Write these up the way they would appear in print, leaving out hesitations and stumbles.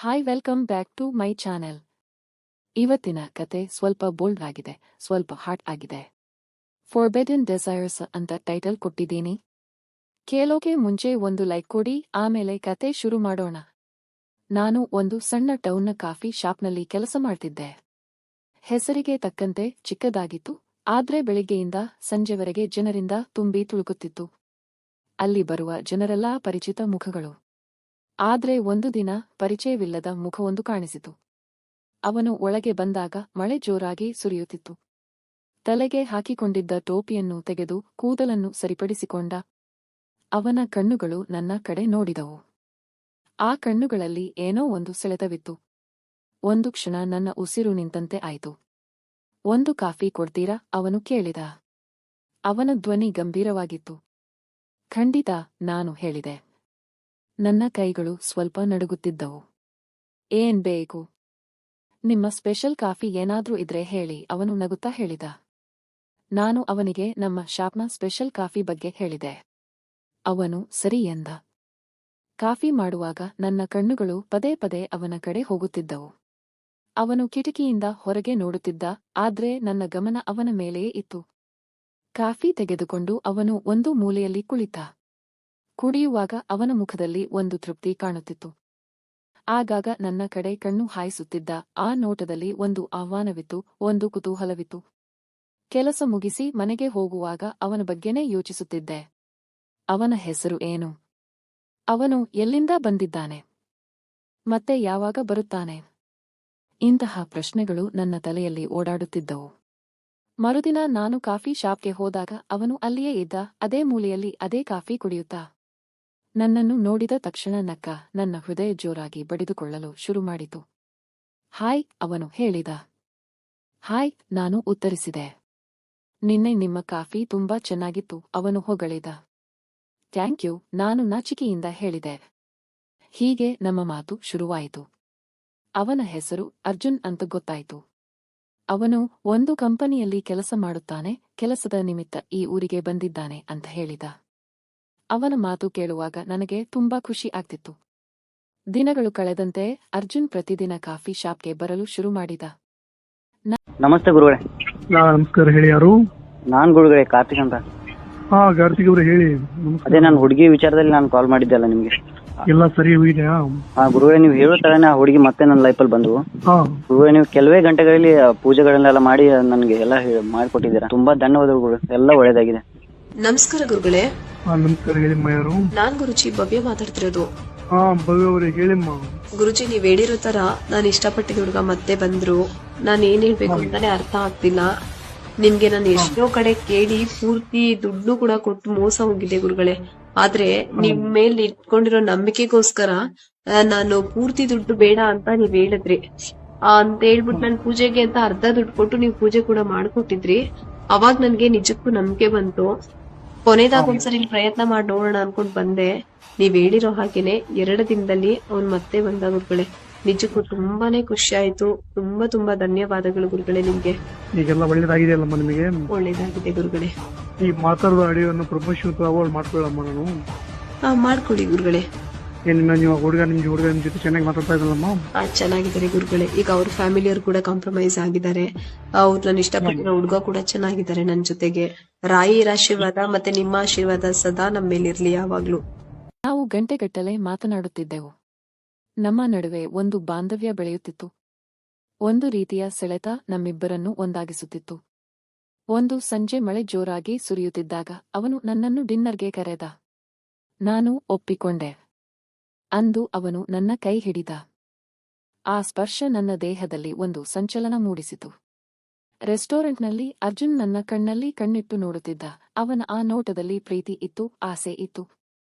Hi welcome back to my channel. ಇವತ್ತಿನ ಕತೆ ಸ್ವಲ್ಪ ಬೋಲ್ಡ್ ಆಗಿದೆ, ಸ್ವಲ್ಪ ಹಾಟ್ ಆಗಿದೆ. ಫಾರ್ಬಿಡನ್ ಡಿಸೈರ್ಸ್ ಅಂತ ಟೈಟಲ್ ಕೊಟ್ಟಿದ್ದೀನಿ. ಕೇಳೋಕೆ ಮುಂಚೆ ಒಂದು ಲೈಕ್ ಕೊಡಿ, ಆಮೇಲೆ ಕತೆ ಶುರು ಮಾಡೋಣ. ನಾನು ಒಂದು ಸಣ್ಣ ಟೌನ್ನ ಕಾಫಿ ಶಾಪ್ನಲ್ಲಿ ಕೆಲಸ ಮಾಡ್ತಿದ್ದೆ. ಹೆಸರಿಗೆ ತಕ್ಕಂತೆ ಚಿಕ್ಕದಾಗಿತ್ತು, ಆದ್ರೆ ಬೆಳಿಗ್ಗೆಯಿಂದ ಸಂಜೆವರೆಗೆ ಜನರಿಂದ ತುಂಬಿ ತುಳುಕುತ್ತಿತ್ತು. ಅಲ್ಲಿ ಬರುವ ಜನರೆಲ್ಲ ಪರಿಚಿತ ಮುಖಗಳು. ಆದ್ರೆ ಒಂದು ದಿನ ಪರಿಚಯವಿಲ್ಲದ ಮುಖವೊಂದು ಕಾಣಿಸಿತು. ಅವನು ಒಳಗೆ ಬಂದಾಗ ಮಳೆ ಜೋರಾಗಿ ಸುರಿಯುತ್ತಿತ್ತು. ತಲೆಗೆ ಹಾಕಿಕೊಂಡಿದ್ದ ಟೋಪಿಯನ್ನು ತೆಗೆದು ಕೂದಲನ್ನು ಸರಿಪಡಿಸಿಕೊಂಡ. ಅವನ ಕಣ್ಣುಗಳು ನನ್ನ ಕಡೆ ನೋಡಿದವು. ಆ ಕಣ್ಣುಗಳಲ್ಲಿ ಏನೋ ಒಂದು ಸೆಳೆತವಿತ್ತು. ಒಂದು ಕ್ಷಣ ನನ್ನ ಉಸಿರು ನಿಂತಂತೆ ಆಯಿತು. ಒಂದು ಕಾಫಿ ಕೊಡ್ತೀರಾ? ಅವನು ಕೇಳಿದ. ಅವನ ಧ್ವನಿ ಗಂಭೀರವಾಗಿತ್ತು. ಖಂಡಿತ, ನಾನು ಹೇಳಿದೆ. ನನ್ನ ಕೈಗಳು ಸ್ವಲ್ಪ ನಡುಗುತ್ತಿದ್ದವು. ಏನ್ ಬೇಕು? ನಿಮ್ಮ ಸ್ಪೆಷಲ್ ಕಾಫಿ ಏನಾದ್ರೂ ಇದ್ರೆ ಹೇಳಿ, ಅವನು ನಗುತ್ತಾ ಹೇಳಿದ. ನಾನು ಅವನಿಗೆ ನಮ್ಮ ಶಾಪ್ನ ಸ್ಪೆಷಲ್ ಕಾಫಿ ಬಗ್ಗೆ ಹೇಳಿದೆ. ಅವನು ಸರಿ ಎಂದ. ಕಾಫಿ ಮಾಡುವಾಗ ನನ್ನ ಕಣ್ಣುಗಳು ಪದೇ ಪದೇ ಅವನ ಕಡೆ ಹೋಗುತ್ತಿದ್ದವು. ಅವನು ಕಿಟಕಿಯಿಂದ ಹೊರಗೆ ನೋಡುತ್ತಿದ್ದ, ಆದ್ರೆ ನನ್ನ ಗಮನ ಅವನ ಮೇಲೆಯೇ ಇತ್ತು. ಕಾಫಿ ತೆಗೆದುಕೊಂಡು ಅವನು ಒಂದು ಮೂಲೆಯಲ್ಲಿ ಕುಳಿತ. ಕುಡಿಯುವಾಗ ಅವನ ಮುಖದಲ್ಲಿ ಒಂದು ತೃಪ್ತಿ ಕಾಣುತ್ತಿತ್ತು. ಆಗಾಗ ನನ್ನ ಕಡೆ ಕಣ್ಣು ಹಾಯಿಸುತ್ತಿದ್ದ. ಆ ನೋಟದಲ್ಲಿ ಒಂದು ಆಹ್ವಾನವಿತ್ತು, ಒಂದು ಕುತೂಹಲವಿತ್ತು. ಕೆಲಸ ಮುಗಿಸಿ ಮನೆಗೆ ಹೋಗುವಾಗ ಅವನ ಬಗ್ಗೆನೇ ಯೋಚಿಸುತ್ತಿದ್ದೆ. ಅವನ ಹೆಸರು ಏನು? ಅವನು ಎಲ್ಲಿಂದ ಬಂದಿದ್ದಾನೆ? ಮತ್ತೆ ಯಾವಾಗ ಬರುತ್ತಾನೆ? ಇಂತಹ ಪ್ರಶ್ನೆಗಳು ನನ್ನ ತಲೆಯಲ್ಲಿ ಓಡಾಡುತ್ತಿದ್ದವು. ಮರುದಿನ ನಾನು ಕಾಫಿ ಶಾಪ್ಗೆ ಹೋದಾಗ ಅವನು ಅಲ್ಲಿಯೇ ಇದ್ದ, ಅದೇ ಮೂಲೆಯಲ್ಲಿ ಅದೇ ಕಾಫಿ ಕುಡಿಯುತ್ತಾ. ನನ್ನನ್ನು ನೋಡಿದ ತಕ್ಷಣ ನಕ್ಕ. ನನ್ನ ಹೃದಯ ಜೋರಾಗಿ ಬಡಿದುಕೊಳ್ಳಲು ಶುರುಮಾಡಿತು. ಹಾಯ್, ಅವನು ಹೇಳಿದ. ಹಾಯ್, ನಾನು ಉತ್ತರಿಸಿದೆ. ನಿನ್ನೆ ನಿಮ್ಮ ಕಾಫಿ ತುಂಬಾ ಚೆನ್ನಾಗಿತ್ತು, ಅವನು ಹೊಗಳಿದ. ಥ್ಯಾಂಕ್ ಯು, ನಾನು ನಾಚಿಕೆಯಿಂದ ಹೇಳಿದೆ. ಹೀಗೆ ನಮ್ಮ ಮಾತು ಶುರುವಾಯಿತು. ಅವನ ಹೆಸರು ಅರ್ಜುನ್ ಅಂತ ಗೊತ್ತಾಯಿತು. ಅವನು ಒಂದು ಕಂಪನಿಯಲ್ಲಿ ಕೆಲಸ ಮಾಡುತ್ತಾನೆ, ಕೆಲಸದ ನಿಮಿತ್ತ ಈ ಊರಿಗೆ ಬಂದಿದ್ದಾನೆ ಅಂತ ಹೇಳಿದ. ಅವನ ಮಾತು ಕೇಳುವಾಗ ನನಗೆ ತುಂಬಾ ಖುಷಿ ಆಗ್ತಿತ್ತು. ದಿನಗಳು ಕಳೆದಂತೆ ಅರ್ಜುನ್ ಪ್ರತಿದಿನ ಕಾಫಿ ಶಾಪ್ಗೆ ಬರಲು ಶುರು ಮಾಡಿದ. ನಮಸ್ತೆ ಗುರುಗಳೇ. ನಮಸ್ಕಾರ. ಹೇಳಿ, ಯಾರು? ನಾನ್ ಗುರುಗಳೇ, ಕಾರ್ತಿಕ್ ಅಂತ. ಹಾ, ಕಾರ್ತಿಕ್ ಅವ್ರೆ, ಹೇಳಿ. ಅದೇ ನಾನು ಹುಡುಗಿ ವಿಚಾರದಲ್ಲಿ ನಾನು ಕಾಲ್ ಮಾಡಿದ್ದೆ ಅಲ್ಲ ನಿಮ್ಗೆ. ಎಲ್ಲ ಸರಿ ಹೋಗಿದ್ಯಾ? ಹಾ ಗುರುಗಳೇ, ನೀವು ಹೇಳೋ ತರನೇ ಆ ಹುಡುಗಿ ಮತ್ತೆ ನನ್ನ ಲೈಫಲ್ಲಿ ಬಂದು. ಗುರುಗಳೇ, ನೀವು ಕೆಲವೇ ಗಂಟೆಗಳಲ್ಲಿ ಪೂಜೆಗಳನ್ನೆಲ್ಲ ಮಾಡಿ ನನಗೆ ಎಲ್ಲ ಮಾಡಿಕೊಟ್ಟಿದ್ದೀರಾ. ತುಂಬಾ ಧನ್ಯವಾದಗಳು ಗುರು, ಎಲ್ಲ ಒಳ್ಳೇದಾಗಿದೆ. ನಮಸ್ಕಾರ ಗುರುಗಳೇ. ನಮಸ್ಕಾರ. ಹೇಳಿಮ್ಮ, ಯಾರು? ನಾನ್ ಗುರುಜಿ ಭವ್ಯ ಮಾತಾಡ್ತಿರೋದು. ಹಾ, ಭವ್ಯ ಅವ್ರೆ, ಹೇಳಿಮ್ಮ. ಗುರುಜಿ, ನೀವ್ ಹೇಳಿರೋ ತರ ನಾನು ಇಷ್ಟಪಟ್ಟಿದ ಹುಡುಗ ಮತ್ತೆ ಬಂದ್ರು. ನಾನ್ ಏನ್ ಹೇಳ್ಬೇಕು ಅಂತಾನೆ ಅರ್ಥ ಆಗ್ತಿಲ್ಲ. ನಿಮ್ಗೆ ನಾನು ಎಷ್ಟೋ ಕಡೆ ಕೇಳಿ ಪೂರ್ತಿ ದುಡ್ಡು ಕೂಡ ಕೊಟ್ಟು ಮೋಸ ಹೋಗಿದೆ ಗುರುಗಳೇ. ಆದ್ರೆ ನಿಮ್ ಮೇಲೆ ಇಟ್ಕೊಂಡಿರೋ ನಂಬಿಕೆಗೋಸ್ಕರ ನಾನು ಪೂರ್ತಿ ದುಡ್ಡು ಬೇಡ ಅಂತ ನೀವ್ ಹೇಳಿದ್ರಿ ಅಂತ ಹೇಳ್ಬಿಟ್ಟು ನನ್ ಪೂಜೆಗೆ ಅಂತ ಅರ್ಧ ದುಡ್ಡು ಕೊಟ್ಟು ನೀವ್ ಪೂಜೆ ಕೂಡ ಮಾಡ್ಕೊಟ್ಟಿದ್ರಿ. ಅವಾಗ ನನ್ಗೆ ನಿಜಕ್ಕೂ ನಂಬಿಕೆ ಬಂತು. ಕೊನೆದಾಗ ಒಂದ್ಸರಿ ಪ್ರಯತ್ನ ಮಾಡಿ ನೋಡೋಣ ಅನ್ಕೊಂಡ್ ಬಂದೆ. ನೀವ್ ಹೇಳಿರೋ ಹಾಗೇನೆ 2 ದಿನದಲ್ಲಿ ಅವ್ನ್ ಮತ್ತೆ ಬಂದ ಗುರುಗಳೇ. ನಿಜಕ್ಕೂ ತುಂಬಾನೇ ಖುಷಿ ಆಯ್ತು. ತುಂಬಾ ತುಂಬಾ ಧನ್ಯವಾದಗಳು ಗುರುಗಳೇ ನಿಮ್ಗೆ. ಈಗೆಲ್ಲ ಒಳ್ಳೇದಾಗಿದೆಯಲ್ಲಮ್ಮ ನಿಮಗೆ? ಒಳ್ಳೇದಾಗಿದೆ ಗುರುಗಳೇ. ಈ ಮಾತಾಡೋ ಆಡಿಯೋನ ಪ್ರಮೋಷನ್ ಅವಾರ್ಡ್ ಮಾಡ್ಕೊಳ್ಳಮ್ಮ ನಾನು. ಮಾಡ್ಕೊಡಿ ಗುರುಗಳೇ. ಏನಿಲ್ಲ, ನೀವು ಹುಡುಗ ನಿಮ್ ಜೊತೆ ಚೆನ್ನಾಗಿ ಮಾತಾಡ್ತಾ ಇದ್ದಲ್ಲಮ್ಮ? ಚೆನ್ನಾಗಿದ್ದಾರೆ ಗುರುಗಳೇ. ಈಗ ಅವ್ರ ಫ್ಯಾಮಿಲಿಯವರು ಕೂಡ ಕಾಂಪ್ರಮೈಸ್ ಆಗಿದ್ದಾರೆ. ಅವ್ರು ನಾನು ಇಷ್ಟಪಟ್ಟಿರೋ ಹುಡುಗ ಕೂಡ ಚೆನ್ನಾಗಿದ್ದಾರೆ ನನ್ ಜೊತೆಗೆ. ರಾಯಿರ ಆಶೀರ್ವಾದ ಮತ್ತೆ ನಿಮ್ಮ ಆಶೀರ್ವಾದ ಸದಾ ನಮ್ಮ ಮೇಲಿರ್ಲಿ ಯಾವಾಗ್ಲೂ. ನಾವು ಗಂಟೆಗಟ್ಟಲೆ ಮಾತನಾಡುತ್ತಿದ್ದೆವು. ನಮ್ಮ ನಡುವೆ ಒಂದು ಬಾಂಧವ್ಯ ಬೆಳೆಯುತ್ತಿತ್ತು. ಒಂದು ರೀತಿಯ ಸೆಳೆತ ನಮ್ಮಿಬ್ಬರನ್ನು ಒಂದಾಗಿಸುತ್ತಿತ್ತು. ಒಂದು ಸಂಜೆ ಮಳೆ ಜೋರಾಗಿ ಸುರಿಯುತ್ತಿದ್ದಾಗ ಅವನು ನನ್ನನ್ನು ಡಿನ್ನರ್ಗೆ ಕರೆದ. ನಾನು ಒಪ್ಪಿಕೊಂಡೆ. ಅಂದು ಅವನು ನನ್ನ ಕೈ ಹಿಡಿದ. ಆ ಸ್ಪರ್ಶ ನನ್ನ ದೇಹದಲ್ಲಿ ಒಂದು ಸಂಚಲನ ಮೂಡಿಸಿತು. ರೆಸ್ಟೋರೆಂಟ್ನಲ್ಲಿ ಅರ್ಜುನ್ ನನ್ನ ಕಣ್ಣಲ್ಲಿ ಕಣ್ಣಿಟ್ಟು ನೋಡುತ್ತಿದ್ದ. ಅವನ ಆ ನೋಟದಲ್ಲಿ ಪ್ರೀತಿ ಇತ್ತು, ಆಸೆ ಇತ್ತು.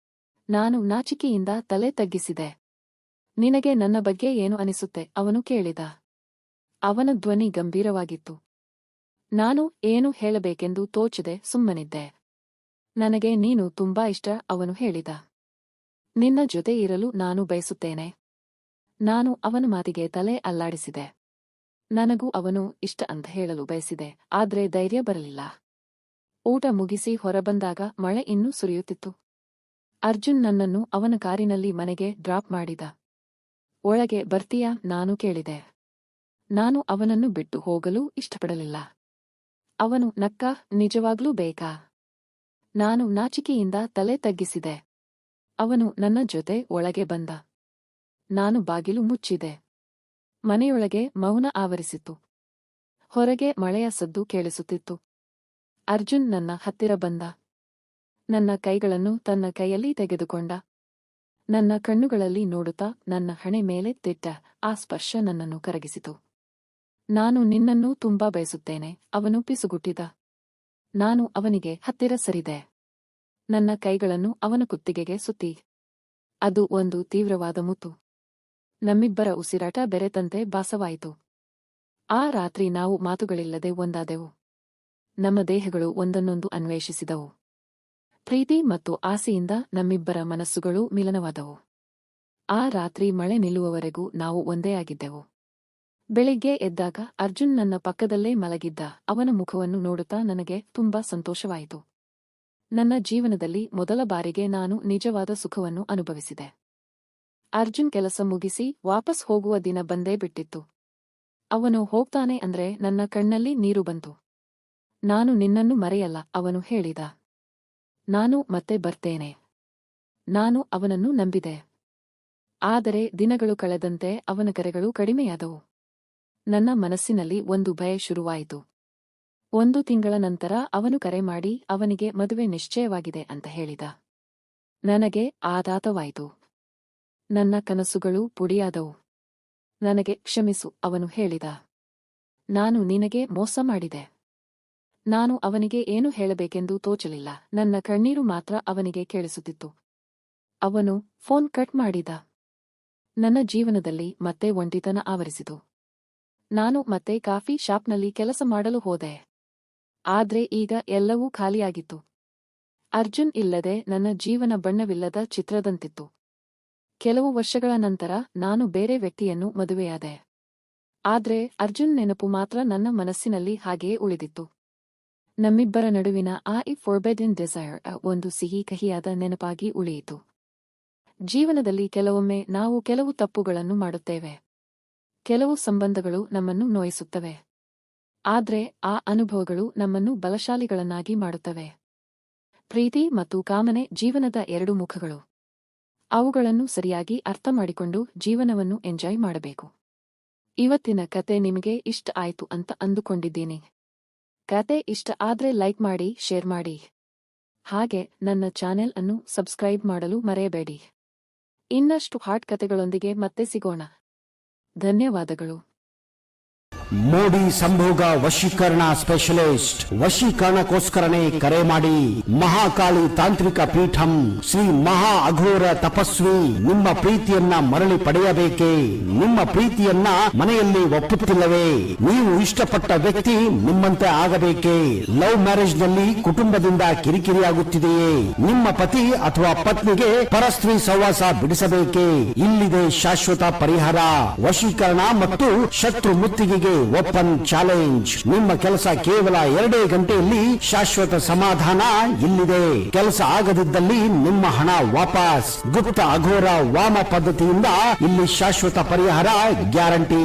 ನಾನು ನಾಚಿಕೆಯಿಂದ ತಲೆ ತಗ್ಗಿಸಿದೆ. ನಿನಗೆ ನನ್ನ ಬಗ್ಗೆ ಏನು ಅನಿಸುತ್ತೆ? ಅವನು ಕೇಳಿದ. ಅವನ ಧ್ವನಿ ಗಂಭೀರವಾಗಿತ್ತು. ನಾನು ಏನು ಹೇಳಬೇಕೆಂದು ತೋಚದೆ ಸುಮ್ಮನಿದ್ದೆ. ನನಗೆ ನೀನು ತುಂಬಾ ಇಷ್ಟ, ಅವನು ಹೇಳಿದ. ನಿನ್ನ ಜೊತೆ ಇರಲು ನಾನು ಬಯಸುತ್ತೇನೆ. ನಾನು ಅವನ ಮಾತಿಗೆ ತಲೆ ಅಲ್ಲಾಡಿಸಿದೆ. ನನಗೂ ಅವನು ಇಷ್ಟ ಅಂತ ಹೇಳಲು ಬಯಸಿದೆ, ಆದ್ರೆ ಧೈರ್ಯ ಬರಲಿಲ್ಲ. ಊಟ ಮುಗಿಸಿ ಹೊರಬಂದಾಗ ಮಳೆ ಇನ್ನೂ ಸುರಿಯುತ್ತಿತ್ತು. ಅರ್ಜುನ್ ನನ್ನನ್ನು ಅವನ ಕಾರಿನಲ್ಲಿ ಮನೆಗೆ ಡ್ರಾಪ್ ಮಾಡಿದ. ಒಳಗೆ ಬರ್ತೀಯಾ ನಾನು ಕೇಳಿದೆ. ನಾನು ಅವನನ್ನು ಬಿಟ್ಟು ಹೋಗಲು ಇಷ್ಟಪಡಲಿಲ್ಲ. ಅವನು ನಕ್ಕ. ನಿಜವಾಗ್ಲೂ ಬೇಕಾ? ನಾನು ನಾಚಿಕೆಯಿಂದ ತಲೆ ತಗ್ಗಿಸಿದೆ. ಅವನು ನನ್ನ ಜೊತೆ ಒಳಗೆ ಬಂದ. ನಾನು ಬಾಗಿಲು ಮುಚ್ಚಿದೆ. ಮನೆಯೊಳಗೆ ಮೌನ ಆವರಿಸಿತು. ಹೊರಗೆ ಮಳೆಯ ಸದ್ದು ಕೇಳಿಸುತ್ತಿತ್ತು. ಅರ್ಜುನ್ ನನ್ನ ಹತ್ತಿರ ಬಂದ. ನನ್ನ ಕೈಗಳನ್ನು ತನ್ನ ಕೈಯಲ್ಲಿ ತೆಗೆದುಕೊಂಡ. ನನ್ನ ಕಣ್ಣುಗಳಲ್ಲಿ ನೋಡುತ್ತಾ ನನ್ನ ಹಣೆ ಮೇಲೆ ತಿಟ್ಟ ಆ ಸ್ಪರ್ಶ ನನ್ನನ್ನು ಕರಗಿಸಿತು. ನಾನು ನಿನ್ನನ್ನು ತುಂಬಾ ಬಯಸುತ್ತೇನೆ, ಅವನು ಪಿಸುಗುಟ್ಟಿದ. ನಾನು ಅವನಿಗೆ ಹತ್ತಿರ ಸರಿದೆ. ನನ್ನ ಕೈಗಳನ್ನು ಅವನ ಕುತ್ತಿಗೆಗೆ ಸುತ್ತಿ. ಅದು ಒಂದು ತೀವ್ರವಾದ ಮುತ್ತು. ನಮ್ಮಿಬ್ಬರ ಉಸಿರಾಟ ಬೆರೆತಂತೆ ಭಾಸವಾಯಿತು. ಆ ರಾತ್ರಿ ನಾವು ಮಾತುಗಳಿಲ್ಲದೆ ಒಂದಾದೆವು. ನಮ್ಮ ದೇಹಗಳು ಒಂದನ್ನೊಂದು ಅನ್ವೇಷಿಸಿದವು. ಪ್ರೀತಿ ಮತ್ತು ಆಸೆಯಿಂದ ನಮ್ಮಿಬ್ಬರ ಮನಸ್ಸುಗಳು ಮಿಲನವಾದವು. ಆ ರಾತ್ರಿ ಮಳೆ ನಿಲ್ಲುವವರೆಗೂ ನಾವು ಒಂದೇ ಆಗಿದ್ದೆವು. ಬೆಳಿಗ್ಗೆ ಎದ್ದಾಗ ಅರ್ಜುನ್ ನನ್ನ ಪಕ್ಕದಲ್ಲೇ ಮಲಗಿದ್ದ. ಅವನ ಮುಖವನ್ನು ನೋಡುತ್ತಾ ನನಗೆ ತುಂಬಾ ಸಂತೋಷವಾಯಿತು. ನನ್ನ ಜೀವನದಲ್ಲಿ ಮೊದಲ ಬಾರಿಗೆ ನಾನು ನಿಜವಾದ ಸುಖವನ್ನು ಅನುಭವಿಸಿದೆ. ಅರ್ಜುನ್ ಕೆಲಸ ಮುಗಿಸಿ ವಾಪಸ್ ಹೋಗುವ ದಿನ ಬಂದೇ ಬಿಟ್ಟಿತ್ತು. ಅವನು ಹೋಗ್ತಾನೆ ಅಂದ್ರೆ ನನ್ನ ಕಣ್ಣಲ್ಲಿ ನೀರು ಬಂತು. ನಾನು ನಿನ್ನನ್ನು ಮರೆಯಲ್ಲ, ಅವನು ಹೇಳಿದ. ನಾನು ಮತ್ತೆ ಬರ್ತೇನೆ. ನಾನು ಅವನನ್ನು ನಂಬಿದೆ. ಆದರೆ ದಿನಗಳು ಕಳೆದಂತೆ ಅವನ ಕರೆಗಳು ಕಡಿಮೆಯಾದವು. ನನ್ನ ಮನಸ್ಸಿನಲ್ಲಿ ಒಂದು ಭಯ ಶುರುವಾಯಿತು. 1 ತಿಂಗಳ ನಂತರ ಅವನು ಕರೆ ಮಾಡಿ ಅವನಿಗೆ ಮದುವೆ ನಿಶ್ಚಯವಾಗಿದೆ ಅಂತ ಹೇಳಿದ. ನನಗೆ ಆಘಾತವಾಯಿತು. ನನ್ನ ಕನಸುಗಳು ಪುಡಿಯಾದವು. ನನಗೆ ಕ್ಷಮಿಸು, ಅವನು ಹೇಳಿದ. ನಾನು ನಿನಗೆ ಮೋಸ ಮಾಡಿದೆ. ನಾನು ಅವನಿಗೆ ಏನು ಹೇಳಬೇಕೆಂದು ತೋಚಲಿಲ್ಲ. ನನ್ನ ಕಣ್ಣೀರು ಮಾತ್ರ ಅವನಿಗೆ ಕೇಳಿಸುತ್ತಿತ್ತು. ಅವನು ಫೋನ್ ಕಟ್ ಮಾಡಿದ. ನನ್ನ ಜೀವನದಲ್ಲಿ ಮತ್ತೆ ಒಂಟಿತನ ಆವರಿಸಿತು. ನಾನು ಮತ್ತೆ ಕಾಫಿ ಶಾಪ್ನಲ್ಲಿ ಕೆಲಸ ಮಾಡಲು ಹೋದೆ. ಆದ್ರೆ ಈಗ ಎಲ್ಲವೂ ಖಾಲಿಯಾಗಿತ್ತು. ಅರ್ಜುನ್ ಇಲ್ಲದೆ ನನ್ನ ಜೀವನ ಬಣ್ಣವಿಲ್ಲದ ಚಿತ್ರದಂತಿತ್ತು. ಕೆಲವು ವರ್ಷಗಳ ನಂತರ ನಾನು ಬೇರೆ ವ್ಯಕ್ತಿಯನ್ನು ಮದುವೆಯಾದೆ. ಆದ್ರೆ ಅರ್ಜುನ್ ನೆನಪು ಮಾತ್ರ ನನ್ನ ಮನಸ್ಸಿನಲ್ಲಿ ಹಾಗೆಯೇ ಉಳಿದಿತ್ತು. ನಮ್ಮಿಬ್ಬರ ನಡುವಿನ ಆ ಫೋರ್ಬಿಡನ್ ಡಿಸೈರ್ ಒಂದು ಸಿಹಿ ಕಹಿಯಾದ ನೆನಪಾಗಿ ಉಳಿಯಿತು. ಜೀವನದಲ್ಲಿ ಕೆಲವೊಮ್ಮೆ ನಾವು ಕೆಲವು ತಪ್ಪುಗಳನ್ನು ಮಾಡುತ್ತೇವೆ. ಕೆಲವು ಸಂಬಂಧಗಳು ನಮ್ಮನ್ನು ನೋಯಿಸುತ್ತವೆ. ಆದ್ರೆ ಆ ಅನುಭವಗಳು ನಮ್ಮನ್ನು ಬಲಶಾಲಿಗಳನ್ನಾಗಿ ಮಾಡುತ್ತವೆ. ಪ್ರೀತಿ ಮತ್ತು ಕಾಮನೆ ಜೀವನದ 2 ಮುಖಗಳು. ಅವುಗಳನ್ನು ಸರಿಯಾಗಿ ಅರ್ಥ ಮಾಡಿಕೊಂಡು ಜೀವನವನ್ನು ಎಂಜಾಯ್ ಮಾಡಬೇಕು. ಇವತ್ತಿನ ಕತೆ ನಿಮಗೆ ಇಷ್ಟ ಆಯ್ತು ಅಂತ ಅಂದುಕೊಂಡಿದ್ದೀನಿ. ಕತೆ ಇಷ್ಟ ಆದ್ರೆ ಲೈಕ್ ಮಾಡಿ, ಶೇರ್ ಮಾಡಿ. ಹಾಗೆ ನನ್ನ ಚಾನೆಲ್ ಅನ್ನು ಸಬ್ಸ್ಕ್ರೈಬ್ ಮಾಡಲು ಮರೆಯಬೇಡಿ. ಇನ್ನಷ್ಟು ಹಾಟ್ ಕತೆಗಳೊಂದಿಗೆ ಮತ್ತೆ ಸಿಗೋಣ. ಧನ್ಯವಾದಗಳು. ಮೋಡಿ ಸಂಭೋಗ ವಶೀಕರಣ ಸ್ಪೆಷಲಿಸ್ಟ್. ವಶೀಕರಣಕ್ಕೋಸ್ಕರನೇ ಕರೆ ಮಾಡಿ. ಮಹಾಕಾಳಿ ತಾಂತ್ರಿಕ ಪೀಠಂ ಶ್ರೀ ಮಹಾ ಅಘೋರ ತಪಸ್ವಿ. ನಿಮ್ಮ ಪ್ರೀತಿಯನ್ನ ಮರಳಿ ಪಡೆಯಬೇಕೇ? ನಿಮ್ಮ ಪ್ರೀತಿಯನ್ನ ಮನೆಯಲ್ಲಿ ಒಪ್ಪುತ್ತಿಲ್ಲವೇ? ನೀವು ಇಷ್ಟಪಟ್ಟ ವ್ಯಕ್ತಿ ನಿಮ್ಮಂತೆ ಆಗಬೇಕೇ? ಲವ್ ಮ್ಯಾರೇಜ್ ನಲ್ಲಿ ಕುಟುಂಬದಿಂದ ಕಿರಿಕಿರಿಯಾಗುತ್ತಿದೆಯೇ? ನಿಮ್ಮ ಪತಿ ಅಥವಾ ಪತ್ನಿಗೆ ಪರಸ್ತ್ರೀ ಸಹವಾಸ ಬಿಡಿಸಬೇಕೇ? ಇಲ್ಲಿದೆ ಶಾಶ್ವತ ಪರಿಹಾರ. ವಶೀಕರಣ ಮತ್ತು ಶತ್ರು ಮುತ್ತಿಗೆಗೆ ಓಪನ್ ಚಾಲೆಂಜ್. ನಿಮ್ಮ ಕೆಲಸ ಕೇವಲ 2 ಗಂಟೆಯಲ್ಲಿ ಶಾಶ್ವತ ಸಮಾಧಾನ ಇಲ್ಲಿದೆ. ಕೆಲಸ ಆಗದಿದ್ದಲ್ಲಿ ನಿಮ್ಮ ಹಣ ವಾಪಸ್. ಗುಪ್ತ ಅಘೋರ ವಾಮ ಪದ್ಧತಿಯಿಂದ ಇಲ್ಲಿ ಶಾಶ್ವತ ಪರಿಹಾರ ಗ್ಯಾರಂಟಿ.